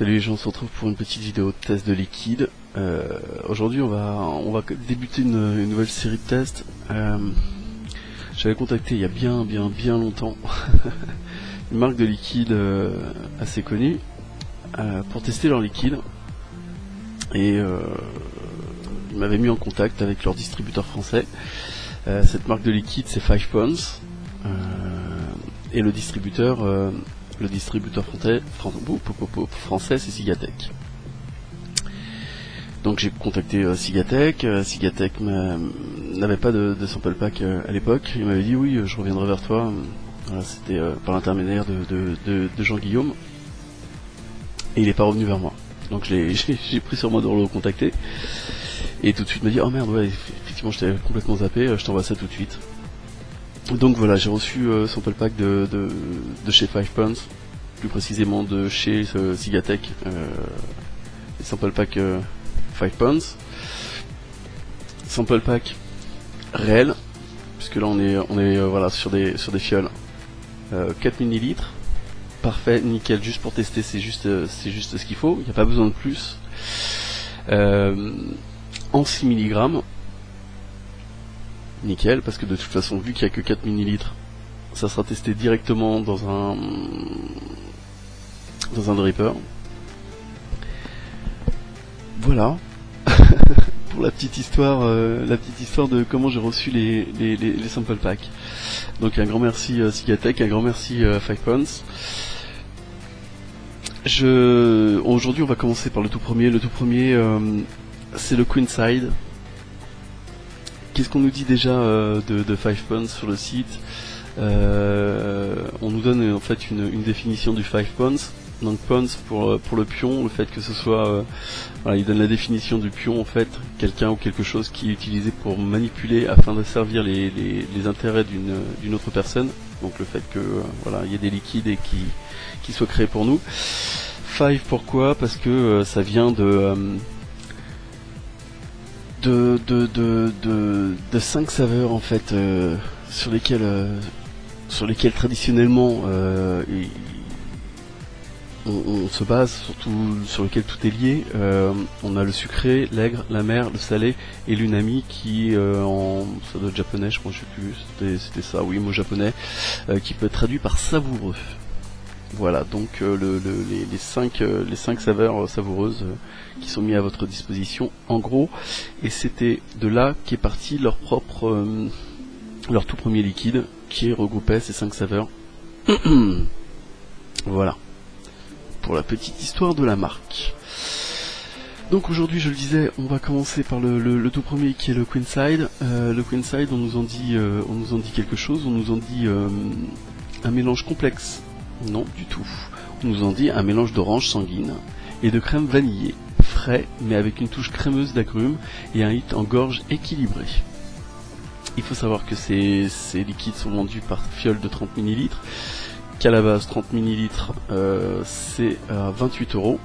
Salut les gens, on se retrouve pour une petite vidéo de test de liquide. Aujourd'hui on va débuter une nouvelle série de tests. J'avais contacté il y a bien longtemps une marque de liquide assez connue pour tester leur liquide. Et ils m'avaient mis en contact avec leur distributeur français. Cette marque de liquide c'est 5 Ponds. Et le distributeur français c'est Sigatech. Donc j'ai contacté Sigatech. Sigatech n'avait pas de sample pack à l'époque. Il m'avait dit oui, je reviendrai vers toi. Voilà, c'était par l'intermédiaire de Jean-Guillaume. Et il n'est pas revenu vers moi. Donc j'ai pris sur moi de le recontacter. Et tout de suite il m'a dit oh merde, ouais, effectivement je t'avais complètement zappé, je t'envoie ça tout de suite. Donc voilà, j'ai reçu sample pack de chez 5 Ponds, plus précisément de chez Sigatech, les sample pack 5 Ponds. Sample pack réel, puisque là on est voilà sur des fioles 4 ml, parfait, nickel, juste pour tester, c'est juste ce qu'il faut, il n'y a pas besoin de plus. En 6 mg. Nickel, parce que de toute façon, vu qu'il n'y a que 4 ml, ça sera testé directement dans un dripper. Voilà. Pour la petite histoire de comment j'ai reçu les sample packs. Donc un grand merci Sigatech, un grand merci 5 Ponds. Aujourd'hui on va commencer par le tout premier. Le tout premier c'est le Queenside. Qu'est-ce qu'on nous dit déjà de 5 Ponds sur le site? On nous donne en fait une définition du 5 Ponds. Donc Ponds pour le pion, le fait que ce soit voilà, il donne la définition du pion en fait, quelqu'un ou quelque chose qui est utilisé pour manipuler afin de servir les intérêts d'une autre personne. Donc le fait que voilà, il y ait des liquides et qui soient créés pour nous. 5 pourquoi? Parce que ça vient de 5 saveurs en fait sur lesquelles traditionnellement on se base, surtout sur lequel tout est lié. On a le sucré, l'aigre, l'amer, le salé et l'unami qui ça doit être japonais, je crois, je sais plus, c'était ça, oui, mot japonais, qui peut être traduit par savoureux. Voilà, donc les 5 saveurs savoureuses qui sont mises à votre disposition en gros, et c'était de là qu'est parti leur tout premier liquide qui regroupait ces 5 saveurs. Voilà, pour la petite histoire de la marque. Donc aujourd'hui, je le disais, on va commencer par le tout premier qui est le Queenside. Le Queenside, on nous en dit quelque chose, on nous en dit un mélange complexe. Non, du tout. On nous en dit un mélange d'orange sanguine et de crème vanillée, frais mais avec une touche crémeuse d'agrumes et un hit en gorge équilibré. Il faut savoir que ces liquides sont vendus par fiole de 30 ml, qu'à la base 30 ml c'est à 28 €.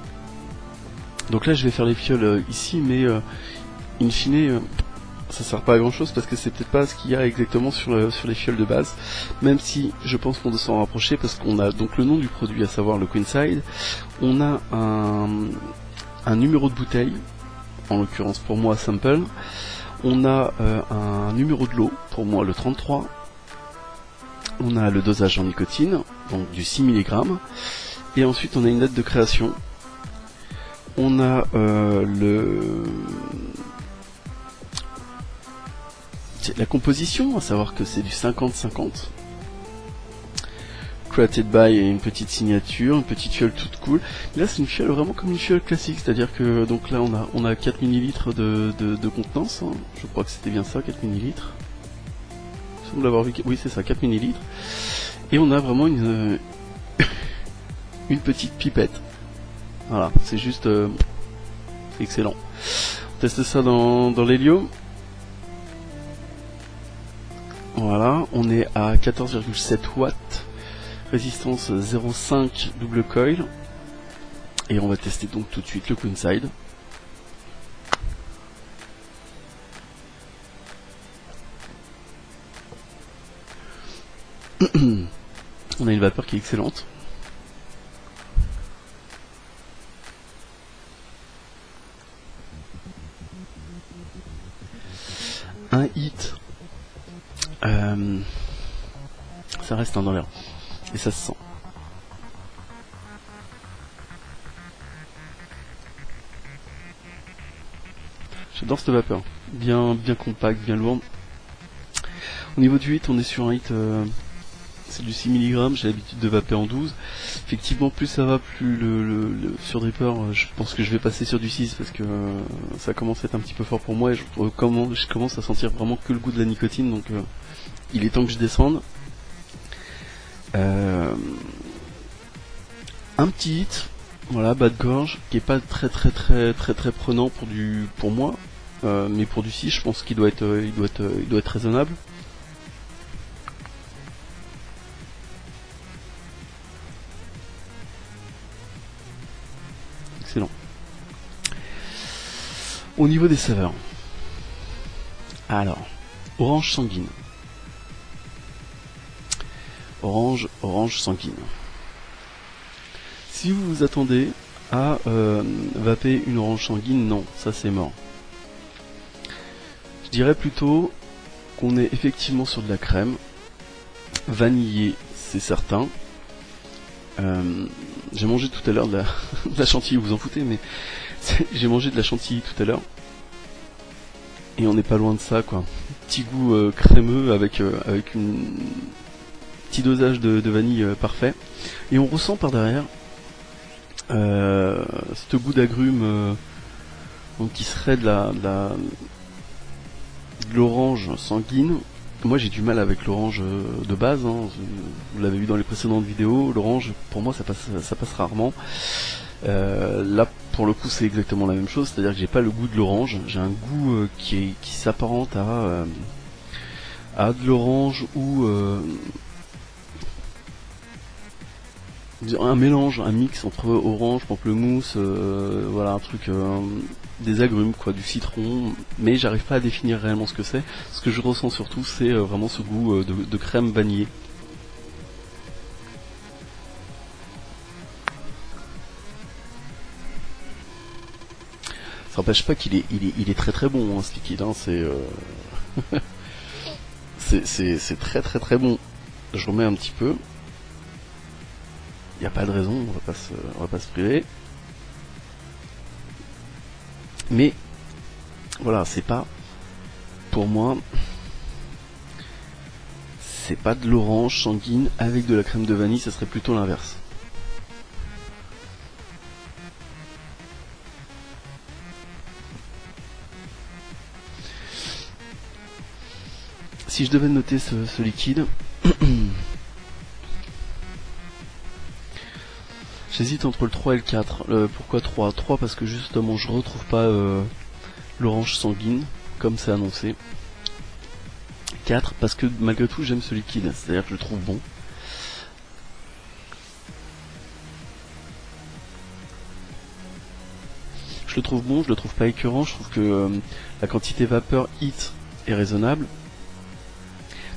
Donc là je vais faire les fioles ici, mais in fine ça sert pas à grand chose parce que c'est peut-être pas ce qu'il y a exactement sur les fioles de base, même si je pense qu'on doit s'en rapprocher parce qu'on a donc le nom du produit, à savoir le Queenside. On a un numéro de bouteille, en l'occurrence pour moi sample. On a un numéro de lot, pour moi le 33. On a le dosage en nicotine, donc du 6 mg. Et ensuite on a une date de création. On a la composition, à savoir que c'est du 50-50. Created by, une petite signature, une petite fiole toute cool. Là c'est une fiole vraiment comme une fiole classique, c'est-à-dire que donc là on a 4 ml de contenance, hein. Je crois que c'était bien ça, 4 ml. Il semble avoir vu, oui c'est ça, 4 ml. Et on a vraiment une petite pipette. Voilà, c'est juste excellent. On teste ça dans l'hélio. Voilà, on est à 14,7 watts, résistance 0,5 double coil, et on va tester donc tout de suite le Queenside. On a une vapeur qui est excellente. un hit, ça reste dans l'air. Et ça se sent. J'adore cette vapeur. Bien compact, bien lourde. Au niveau du hit, on est sur un hit, c'est du 6 mg, j'ai l'habitude de vaper en 12. Effectivement, plus ça va, plus sur Dripper, je pense que je vais passer sur du 6 parce que ça commence à être un petit peu fort pour moi et je commence à sentir vraiment que le goût de la nicotine, donc il est temps que je descende. Un petit hit, voilà, bas de gorge, qui est pas très prenant pour moi, mais pour du 6, je pense qu'il doit être raisonnable. Excellent. Au niveau des saveurs, alors, orange sanguine. Orange sanguine. Si vous vous attendez à vaper une orange sanguine, non, ça c'est mort. Je dirais plutôt qu'on est effectivement sur de la crème. Vanillée, c'est certain. J'ai mangé tout à l'heure de la chantilly, vous en foutez, mais j'ai mangé de la chantilly tout à l'heure. Et on n'est pas loin de ça, quoi. Petit goût crémeux avec un petit dosage de vanille parfait. Et on ressent par derrière ce goût d'agrumes qui serait de l'orange sanguine. Moi j'ai du mal avec l'orange de base, hein. Vous l'avez vu dans les précédentes vidéos, l'orange pour moi ça passe rarement. Là pour le coup c'est exactement la même chose, c'est-à-dire que j'ai pas le goût de l'orange, j'ai un goût qui s'apparente à de l'orange ou un mélange, un mix entre orange, pamplemousse, voilà un truc, des agrumes quoi, du citron, mais j'arrive pas à définir réellement ce que c'est. Ce que je ressens surtout c'est vraiment ce goût de crème vanillée. Ça n'empêche pas qu'il est très bon hein, ce liquide, hein, c'est très bon. Je remets un petit peu. Il n'y a pas de raison, on va pas se priver. Mais voilà, c'est pas, pour moi, c'est pas de l'orange sanguine avec de la crème de vanille, ça serait plutôt l'inverse. Si je devais noter ce liquide, j'hésite entre le 3 et le 4. Pourquoi 3 ? 3 parce que justement je retrouve pas l'orange sanguine comme c'est annoncé. 4 parce que malgré tout j'aime ce liquide, c'est-à-dire que je le trouve bon. Je le trouve bon, je le trouve pas écœurant, je trouve que la quantité vapeur hit est raisonnable.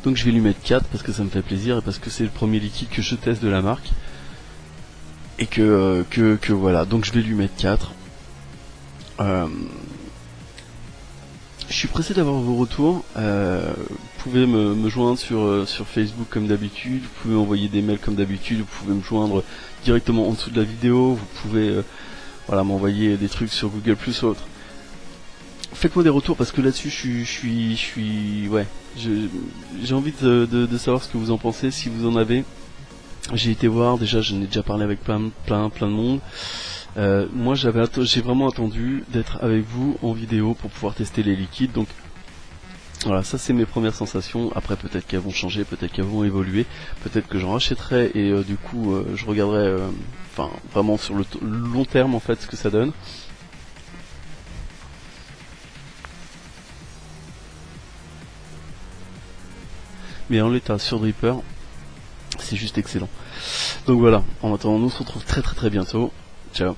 Donc je vais lui mettre 4 parce que ça me fait plaisir et parce que c'est le premier liquide que je teste de la marque. Et que voilà, donc je vais lui mettre 4. Je suis pressé d'avoir vos retours. Vous pouvez me joindre sur Facebook comme d'habitude, vous pouvez m'envoyer des mails comme d'habitude, vous pouvez me joindre directement en dessous de la vidéo, vous pouvez voilà, m'envoyer des trucs sur Google Plus ou autre. Faites-moi des retours parce que là-dessus je suis ouais, j'ai envie de savoir ce que vous en pensez, si vous en avez. J'ai été voir, déjà j'en ai déjà parlé avec plein de monde. Moi j'ai vraiment attendu d'être avec vous en vidéo pour pouvoir tester les liquides, donc voilà, ça c'est mes premières sensations. Après peut-être qu'elles vont changer, peut-être qu'elles vont évoluer, peut-être que j'en rachèterai et du coup je regarderai enfin vraiment sur le long terme en fait ce que ça donne. Mais en l'état sur Dripper, c'est juste excellent. Donc voilà, en attendant, on se retrouve très bientôt. Ciao.